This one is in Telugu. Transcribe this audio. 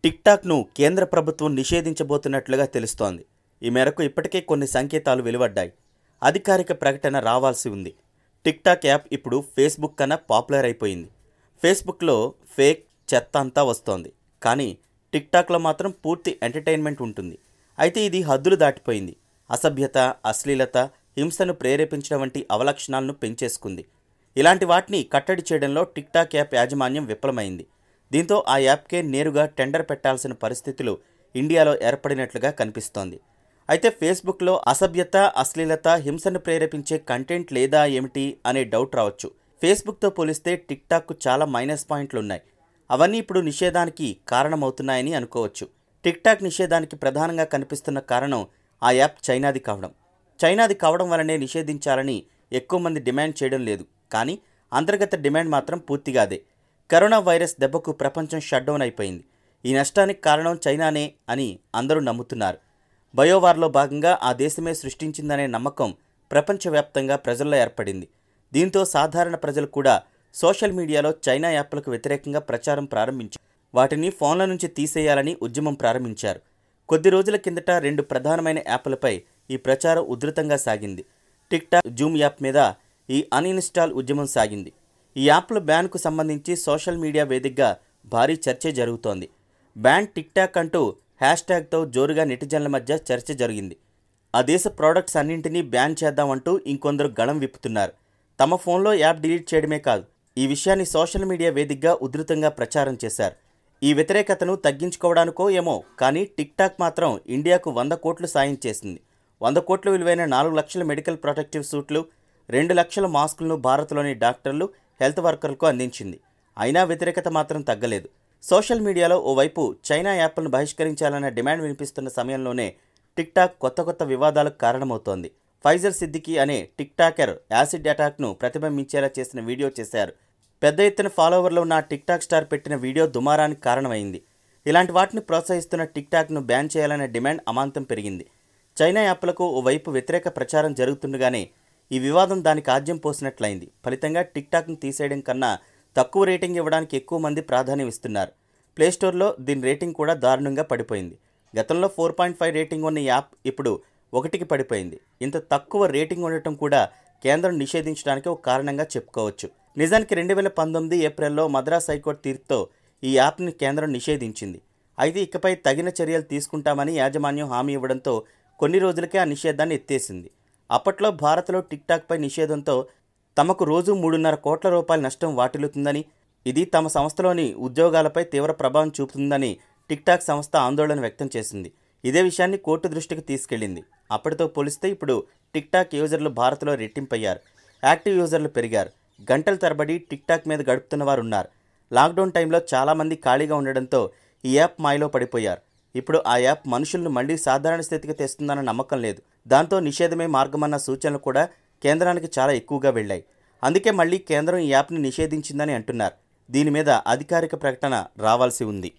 టిక్టాక్ను కేంద్ర ప్రభుత్వం నిషేధించబోతున్నట్లుగా తెలుస్తోంది. ఈ మేరకు ఇప్పటికే కొన్ని సంకేతాలు వెలువడ్డాయి. అధికారిక ప్రకటన రావాల్సి ఉంది. టిక్టాక్ యాప్ ఇప్పుడు ఫేస్బుక్ కన్నా పాపులర్ అయిపోయింది. ఫేస్బుక్లో ఫేక్ చెత్త అంతా వస్తోంది, కానీ టిక్టాక్లో మాత్రం పూర్తి ఎంటర్టైన్మెంట్ ఉంటుంది. అయితే ఇది హద్దులు దాటిపోయింది. అసభ్యత, అశ్లీలత, హింసను ప్రేరేపించడం వంటి అవలక్షణాలను పెంచేసుకుంది. ఇలాంటి వాటిని కట్టడి చేయడంలో టిక్టాక్ యాప్ యాజమాన్యం విఫలమైంది. దీంతో ఆ యాప్కే నేరుగా టెండర్ పెట్టాల్సిన పరిస్థితులు ఇండియాలో ఏర్పడినట్లుగా కనిపిస్తోంది. అయితే ఫేస్బుక్లో అసభ్యత, అశ్లీలత, హింసను ప్రేరేపించే కంటెంట్ లేదా ఏమిటి అనే డౌట్ రావచ్చు. ఫేస్బుక్తో పోలిస్తే టిక్టాక్కు చాలా మైనస్ పాయింట్లు ఉన్నాయి. అవన్నీ ఇప్పుడు నిషేధానికి కారణమవుతున్నాయని అనుకోవచ్చు. టిక్టాక్ నిషేధానికి ప్రధానంగా కనిపిస్తున్న కారణం ఆ యాప్ చైనాది కావడం వల్లనే నిషేధించాలని ఎక్కువ మంది డిమాండ్ చేయడం లేదు. కానీ అంతర్గత డిమాండ్ మాత్రం పూర్తిగా అదే. కరోనా వైరస్ దెబ్బకు ప్రపంచం షట్డౌన్ అయిపోయింది. ఈ నష్టానికి కారణం చైనానే అని అందరూ నమ్ముతున్నారు. బయోవార్లో భాగంగా ఆ దేశమే సృష్టించిందనే నమ్మకం ప్రపంచవ్యాప్తంగా ప్రజల్లో ఏర్పడింది. దీంతో సాధారణ ప్రజలు కూడా సోషల్ మీడియాలో చైనా యాప్లకు వ్యతిరేకంగా ప్రచారం ప్రారంభించారు. వాటిని ఫోన్ల నుంచి తీసేయాలని ఉద్యమం ప్రారంభించారు. కొద్ది రోజుల కిందట 2 ప్రధానమైన యాప్లపై ఈ ప్రచారం ఉధృతంగా సాగింది. టిక్టాక్, జూమ్ యాప్ మీద ఈ అన్ఇన్స్టాల్ ఉద్యమం సాగింది. ఈ యాప్ల బ్యాన్కు సంబంధించి సోషల్ మీడియా వేదికగా భారీ చర్చ జరుగుతోంది. బ్యాన్ టిక్టాక్ అంటూ హ్యాష్ట్యాగ్తో జోరుగా నెటిజన్ల మధ్య చర్చ జరిగింది. ఆ దేశ ప్రోడక్ట్స్ అన్నింటినీ బ్యాన్ చేద్దామంటూ ఇంకొందరు గళం విప్పుతున్నారు. తమ ఫోన్లో యాప్ డిలీట్ చేయడమే కాదు, ఈ విషయాన్ని సోషల్ మీడియా వేదికగా ఉధృతంగా ప్రచారం చేశారు. ఈ వ్యతిరేకతను తగ్గించుకోవడానికో ఏమో కానీ టిక్టాక్ మాత్రం ఇండియాకు 100 కోట్లు సాయం చేసింది. 100 కోట్ల విలువైన 4 లక్షల మెడికల్ ప్రొటెక్టివ్ సూట్లు, 2 లక్షల మాస్కులను భారత్లోని డాక్టర్లు, హెల్త్ వర్కర్లకు అందించింది. అయినా వ్యతిరేకత మాత్రం తగ్గలేదు. సోషల్ మీడియాలో ఓవైపు చైనా యాప్లను బహిష్కరించాలన్న డిమాండ్ వినిపిస్తున్న సమయంలోనే టిక్టాక్ కొత్త వివాదాలకు కారణమవుతోంది. ఫైజర్ సిద్దికీ అనే టిక్టాకర్ యాసిడ్ అటాక్ను ప్రతిబింబించేలా చేసిన వీడియో చేశారు. పెద్ద ఎత్తున ఫాలోవర్లు ఉన్న టిక్టాక్ స్టార్ పెట్టిన వీడియో దుమారానికి కారణమైంది. ఇలాంటి వాటిని ప్రోత్సహిస్తున్న టిక్టాక్ను బ్యాన్ చేయాలనే డిమాండ్ అమాంతం పెరిగింది. చైనా యాప్లకు ఓవైపు వ్యతిరేక ప్రచారం జరుగుతుండగానే ఈ వివాదం దానికి ఆజ్యం పోసినట్లయింది. ఫలితంగా టిక్టాక్ను తీసేయడం కన్నా తక్కువ రేటింగ్ ఇవ్వడానికి ఎక్కువ మంది ప్రాధాన్యం ఇస్తున్నారు. ప్లేస్టోర్లో దీని రేటింగ్ కూడా దారుణంగా పడిపోయింది. గతంలో 4.5 రేటింగ్ ఉన్న యాప్ ఇప్పుడు 1కి పడిపోయింది. ఇంత తక్కువ రేటింగ్ ఉండటం కూడా కేంద్రం నిషేధించడానికి ఒక కారణంగా చెప్పుకోవచ్చు. నిజానికి 2019 ఏప్రిల్లో మద్రాస్ హైకోర్టు తీర్పుతో ఈ యాప్ని కేంద్రం నిషేధించింది. అయితే ఇకపై తగిన చర్యలు తీసుకుంటామని యాజమాన్యం హామీ ఇవ్వడంతో కొన్ని రోజులకే ఆ నిషేధాన్ని ఎత్తేసింది. అప్పట్లో భారత్లో టిక్టాక్పై నిషేధంతో తమకు రోజు 3.5 కోట్ల రూపాయల నష్టం వాటిల్లుతుందని, ఇది తమ సంస్థలోని ఉద్యోగాలపై తీవ్ర ప్రభావం చూపుతుందని టిక్టాక్ సంస్థ ఆందోళన వ్యక్తం చేసింది. ఇదే విషయాన్ని కోర్టు దృష్టికి తీసుకెళ్లింది. అప్పటితో పోలిస్తే ఇప్పుడు టిక్టాక్ యూజర్లు భారత్లో రెట్టింపయ్యారు. యాక్టివ్ యూజర్లు పెరిగారు. గంటల తరబడి టిక్టాక్ మీద గడుపుతున్న వారు ఉన్నారు. లాక్డౌన్ టైంలో చాలామంది ఖాళీగా ఉండడంతో ఈ యాప్ మాయలో పడిపోయారు. ఇప్పుడు ఆ యాప్ మనుషులను మళ్లీ సాధారణ స్థితికి తెస్తుందన్న నమ్మకం లేదు. దాంతో నిషేధమే మార్గమన్న సూచనలు కూడా కేంద్రానికి చాలా ఎక్కువగా వెళ్ళాయి. అందుకే మళ్లీ కేంద్రం ఈ యాప్ని నిషేధించిందని అంటున్నారు. దీని మీద అధికారిక ప్రకటన రావాల్సి ఉంది.